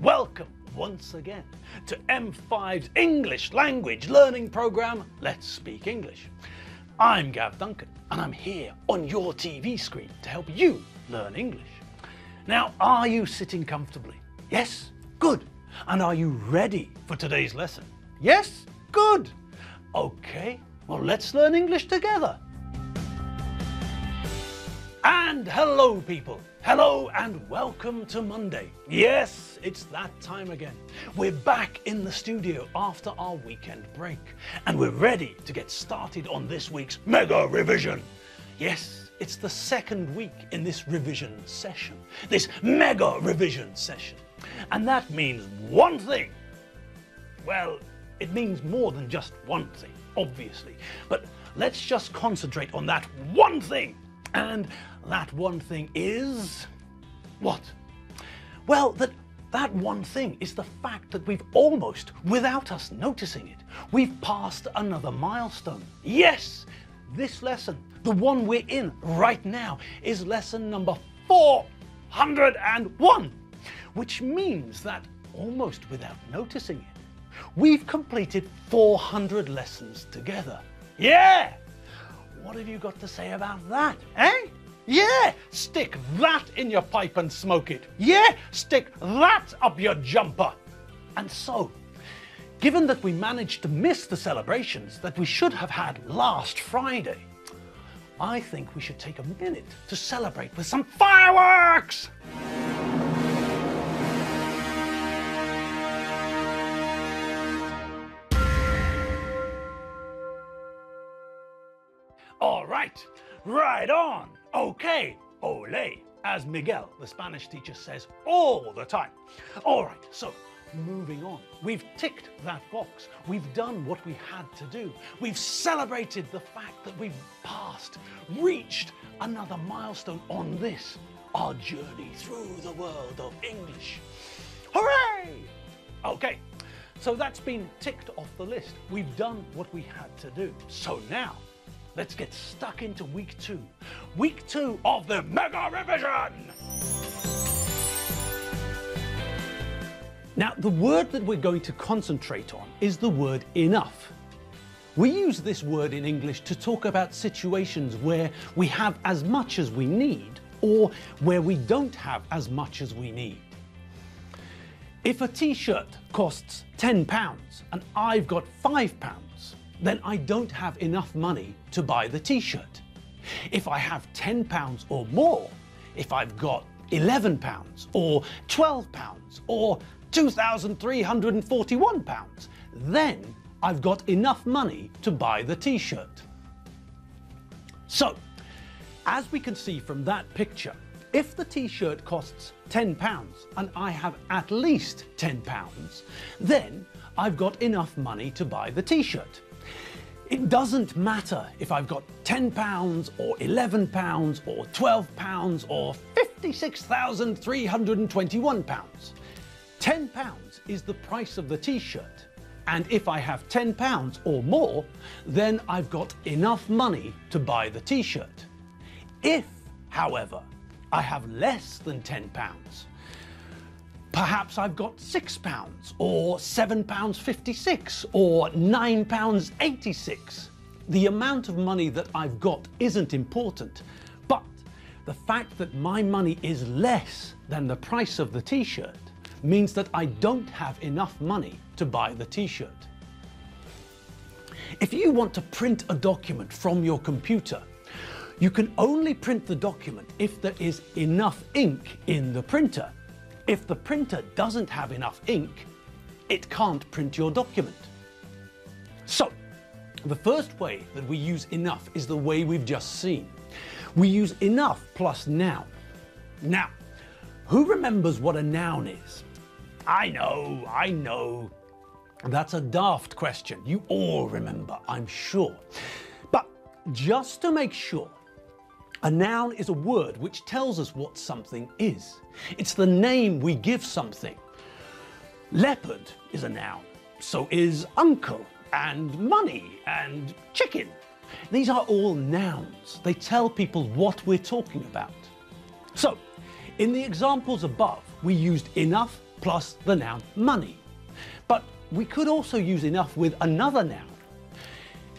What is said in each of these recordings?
welcome once again to M5's English language learning program, Let's Speak English. I'm Gav Duncan and I'm here on your TV screen to help you learn English. Now, are you sitting comfortably? Yes? Good. And are you ready for today's lesson? Yes? Good. Okay, well, let's learn English together. And hello, people. Hello and welcome to Monday. Yes, it's that time again. We're back in the studio after our weekend break, and we're ready to get started on this week's mega revision. Yes, it's the second week in this revision session, this mega revision session. And that means one thing. Well, it means more than just one thing, obviously. But let's just concentrate on that one thing. And that one thing is what? Well, that one thing is the fact that we've almost, without us noticing it, we've passed another milestone. Yes, this lesson, the one we're in right now, is lesson number 401, which means that almost without noticing it, we've completed 400 lessons together. Yeah! What have you got to say about that, eh? Yeah, stick that in your pipe and smoke it. Yeah, stick that up your jumper. And so, given that we managed to miss the celebrations that we should have had last Friday, I think we should take a minute to celebrate with some fireworks! All right, right on. Okay, ole, as Miguel, the Spanish teacher, says all the time. All right, so moving on. We've ticked that box. We've done what we had to do. We've celebrated the fact that we've reached another milestone on this, our journey through the world of English. Hooray! Okay, so that's been ticked off the list. We've done what we had to do. So now, let's get stuck into week two. Week two of the mega revision! Now, the word that we're going to concentrate on is the word enough. We use this word in English to talk about situations where we have as much as we need or where we don't have as much as we need. If a t-shirt costs £10 and I've got £5, then I don't have enough money to buy the t-shirt. If I have £10 or more, if I've got £11 or £12 or £2,341, then I've got enough money to buy the t-shirt. So, as we can see from that picture, if the t-shirt costs £10 and I have at least £10, then I've got enough money to buy the t-shirt. It doesn't matter if I've got £10 or £11 or £12 or £56,321. £10 is the price of the t-shirt, and if I have £10 or more, then I've got enough money to buy the t-shirt. If, however, I have less than £10, perhaps I've got £6 or £7.56 or £9.86. The amount of money that I've got isn't important, but the fact that my money is less than the price of the t-shirt means that I don't have enough money to buy the t-shirt. If you want to print a document from your computer, you can only print the document if there is enough ink in the printer. If the printer doesn't have enough ink, it can't print your document. So, the first way that we use enough is the way we've just seen. We use enough plus noun. Now, who remembers what a noun is? I know. That's a daft question. You all remember, I'm sure. But just to make sure, a noun is a word which tells us what something is. It's the name we give something. Leopard is a noun. So is uncle and money and chicken. These are all nouns. They tell people what we're talking about. So, in the examples above, we used enough plus the noun money. But we could also use enough with another noun.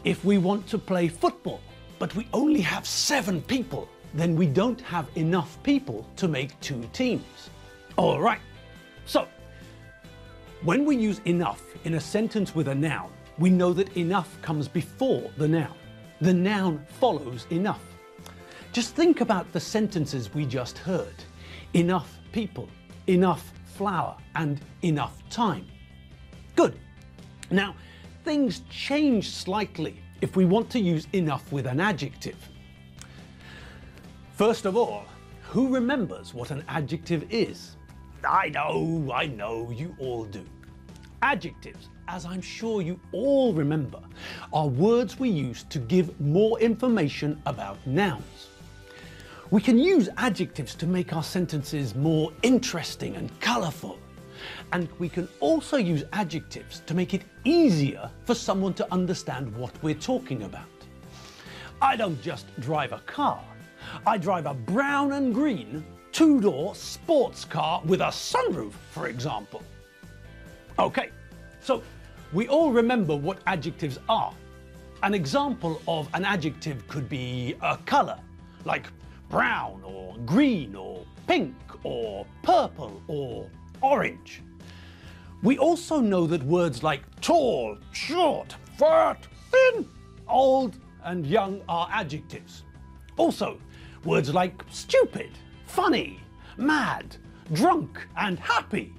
If we want to play football, but we only have 7 people, then we don't have enough people to make 2 teams. All right, so when we use enough in a sentence with a noun, we know that enough comes before the noun. The noun follows enough. Just think about the sentences we just heard. Enough people, enough flour, and enough time. Good. Now, things change slightly if we want to use enough with an adjective. First of all, who remembers what an adjective is? I know, you all do. Adjectives, as I'm sure you all remember, are words we use to give more information about nouns. We can use adjectives to make our sentences more interesting and colourful. And we can also use adjectives to make it easier for someone to understand what we're talking about. I don't just drive a car. I drive a brown and green 2-door sports car with a sunroof, for example. Okay, so we all remember what adjectives are. An example of an adjective could be a colour, like brown or green or pink or purple or orange. We also know that words like tall, short, fat, thin, old and young are adjectives. Also, words like stupid, funny, mad, drunk and happy.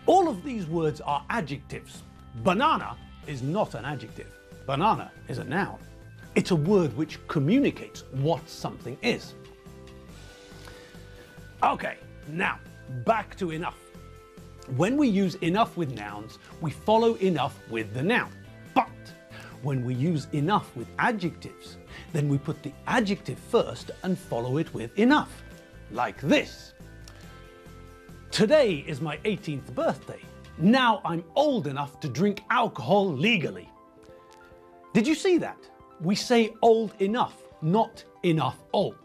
All of these words are adjectives. Banana is not an adjective. Banana is a noun. It's a word which communicates what something is. Okay, now back to enough. When we use enough with nouns, we follow enough with the noun. But when we use enough with adjectives, then we put the adjective first and follow it with enough. Like this. Today is my 18th birthday. Now I'm old enough to drink alcohol legally. Did you see that? We say old enough, not enough old.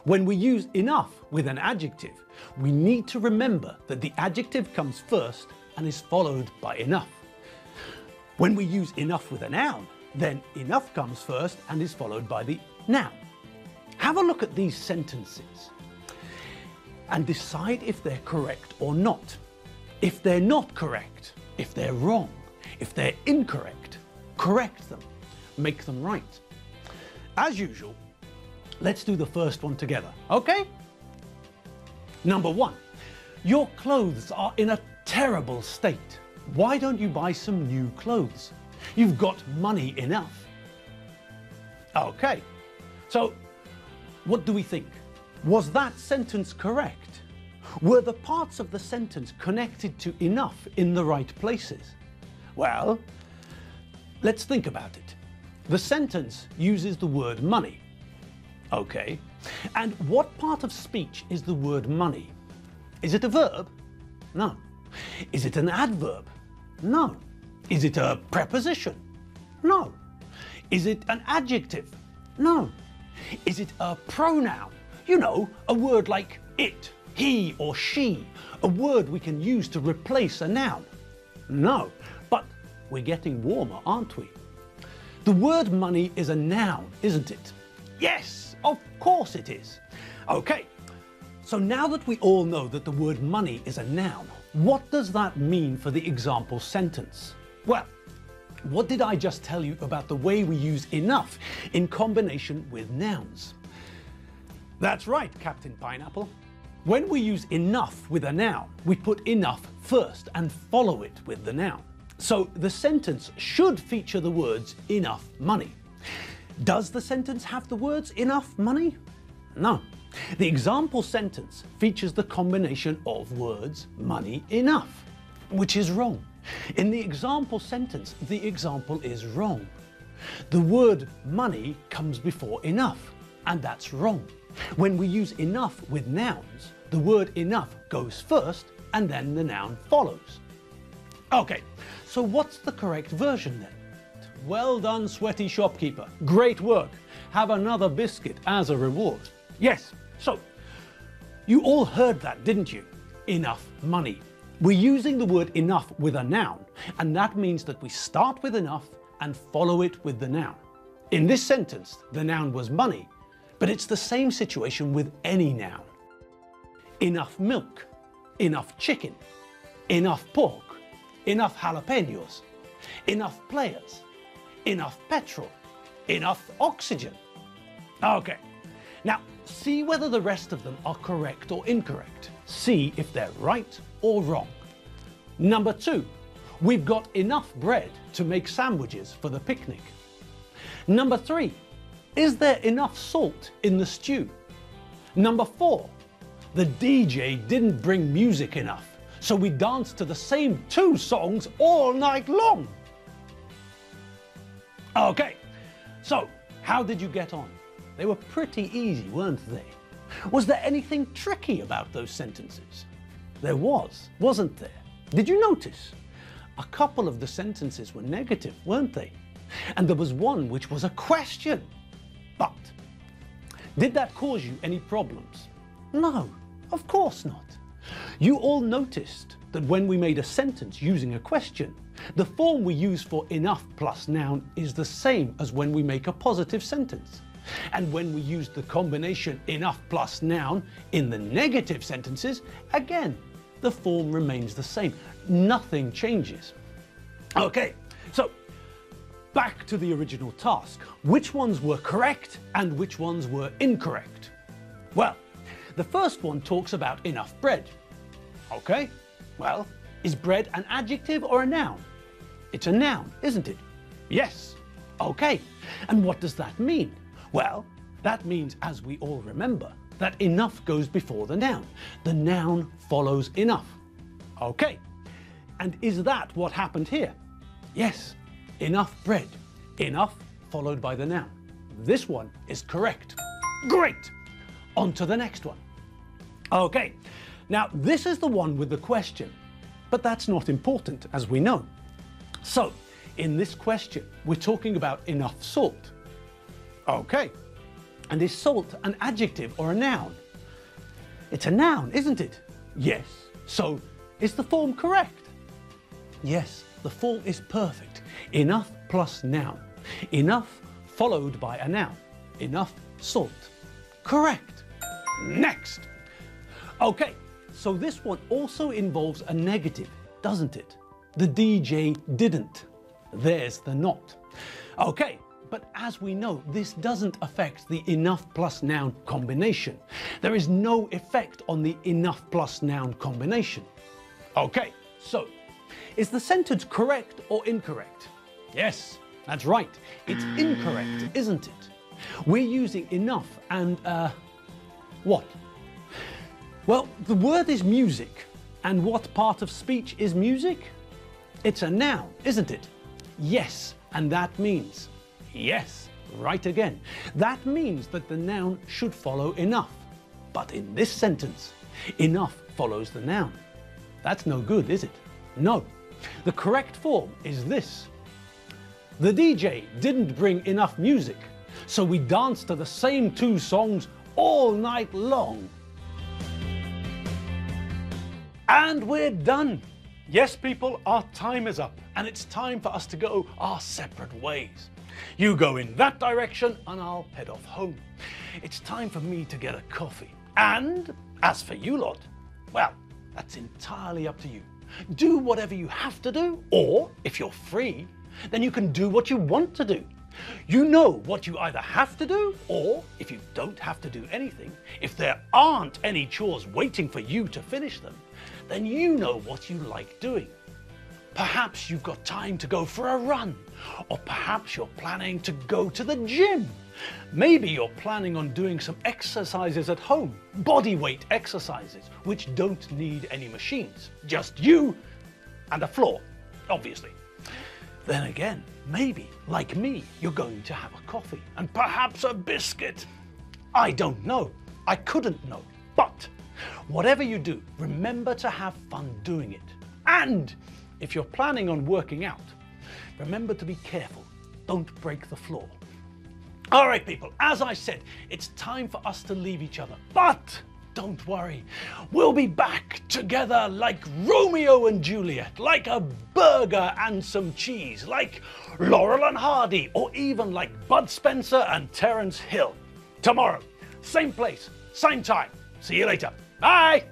When we use enough with an adjective, we need to remember that the adjective comes first and is followed by enough. When we use enough with a noun, then enough comes first and is followed by the noun. Have a look at these sentences and decide if they're correct or not. If they're not correct, if they're wrong, if they're incorrect, correct them, make them right. As usual, let's do the first one together, okay? Number 1, your clothes are in a terrible state. Why don't you buy some new clothes? You've got money enough. Okay, so what do we think? Was that sentence correct? Were the parts of the sentence connected to enough in the right places? Well, let's think about it. The sentence uses the word money. Okay, and what part of speech is the word money? Is it a verb? No. Is it an adverb? No. Is it a preposition? No. Is it an adjective? No. Is it a pronoun? You know, a word like it, he or she, a word we can use to replace a noun? No, but we're getting warmer, aren't we? The word money is a noun, isn't it? Yes, of course it is. Okay, so now that we all know that the word money is a noun, what does that mean for the example sentence? Well, what did I just tell you about the way we use enough in combination with nouns? That's right, Captain Pineapple. When we use enough with a noun, we put enough first and follow it with the noun. So the sentence should feature the words enough money. Does the sentence have the words enough money? No. The example sentence features the combination of words money enough, which is wrong. In the example sentence, the example is wrong. The word money comes before enough, and that's wrong. When we use enough with nouns, the word enough goes first and then the noun follows. Okay, so what's the correct version then? Well done, sweaty shopkeeper. Great work. Have another biscuit as a reward. Yes, so you all heard that, didn't you? Enough money. We're using the word enough with a noun, and that means that we start with enough and follow it with the noun. In this sentence, the noun was money, but it's the same situation with any noun. Enough milk, enough chicken, enough pork, enough jalapenos, enough players, enough petrol, enough oxygen. Okay, now see whether the rest of them are correct or incorrect. See if they're right or wrong. Number 2, we've got enough bread to make sandwiches for the picnic. Number 3, is there enough salt in the stew? Number 4, the DJ didn't bring music enough, so we danced to the same 2 songs all night long. Okay, so how did you get on? They were pretty easy, weren't they? Was there anything tricky about those sentences? There was, wasn't there? Did you notice? A couple of the sentences were negative, weren't they? And there was one which was a question. But did that cause you any problems? No, of course not. You all noticed that when we made a sentence using a question, the form we use for enough plus noun is the same as when we make a positive sentence. And when we use the combination enough plus noun in the negative sentences, again, the form remains the same. Nothing changes. Okay, so back to the original task. Which ones were correct and which ones were incorrect? Well, the first one talks about enough bread. Okay, well, is bread an adjective or a noun? It's a noun, isn't it? Yes. Okay, and what does that mean? Well, that means, as we all remember, that enough goes before the noun. The noun follows enough. Okay, and is that what happened here? Yes, enough bread. Enough followed by the noun. This one is correct. Great! On to the next one. Okay, now this is the one with the question, but that's not important, as we know. So, in this question, we're talking about enough salt. Okay, and is salt an adjective or a noun? It's a noun, isn't it? Yes. So, is the form correct? Yes, the form is perfect. Enough plus noun. Enough followed by a noun. Enough salt. Correct. Next. Okay, so this one also involves a negative, doesn't it? The DJ didn't. There's the not. Okay, but as we know, this doesn't affect the enough plus noun combination. There is no effect on the enough plus noun combination. Okay, so is the sentence correct or incorrect? Yes, that's right. It's incorrect, isn't it? We're using enough and what? Well, the word is music. And what part of speech is music? It's a noun, isn't it? Yes, and that means yes, right again. That means that the noun should follow enough. But in this sentence, enough follows the noun. That's no good, is it? No. The correct form is this. The DJ didn't bring enough music, so we danced to the same 2 songs all night long. And we're done. Yes, people, our time is up, and it's time for us to go our separate ways. You go in that direction, and I'll head off home. It's time for me to get a coffee. And as for you lot, well, that's entirely up to you. Do whatever you have to do, or if you're free, then you can do what you want to do. You know what you either have to do, or if you don't have to do anything, if there aren't any chores waiting for you to finish them, then you know what you like doing. Perhaps you've got time to go for a run, or perhaps you're planning to go to the gym. Maybe you're planning on doing some exercises at home, body weight exercises, which don't need any machines, just you and a floor, obviously. Then again, maybe, like me, you're going to have a coffee and perhaps a biscuit. I don't know. I couldn't know. But whatever you do, remember to have fun doing it. And if you're planning on working out, remember to be careful. Don't break the floor. All right, people, as I said, it's time for us to leave each other. But don't worry. We'll be back together like Romeo and Juliet, like a burger and some cheese, like Laurel and Hardy, or even like Bud Spencer and Terence Hill. Tomorrow, same place, same time. See you later. Bye!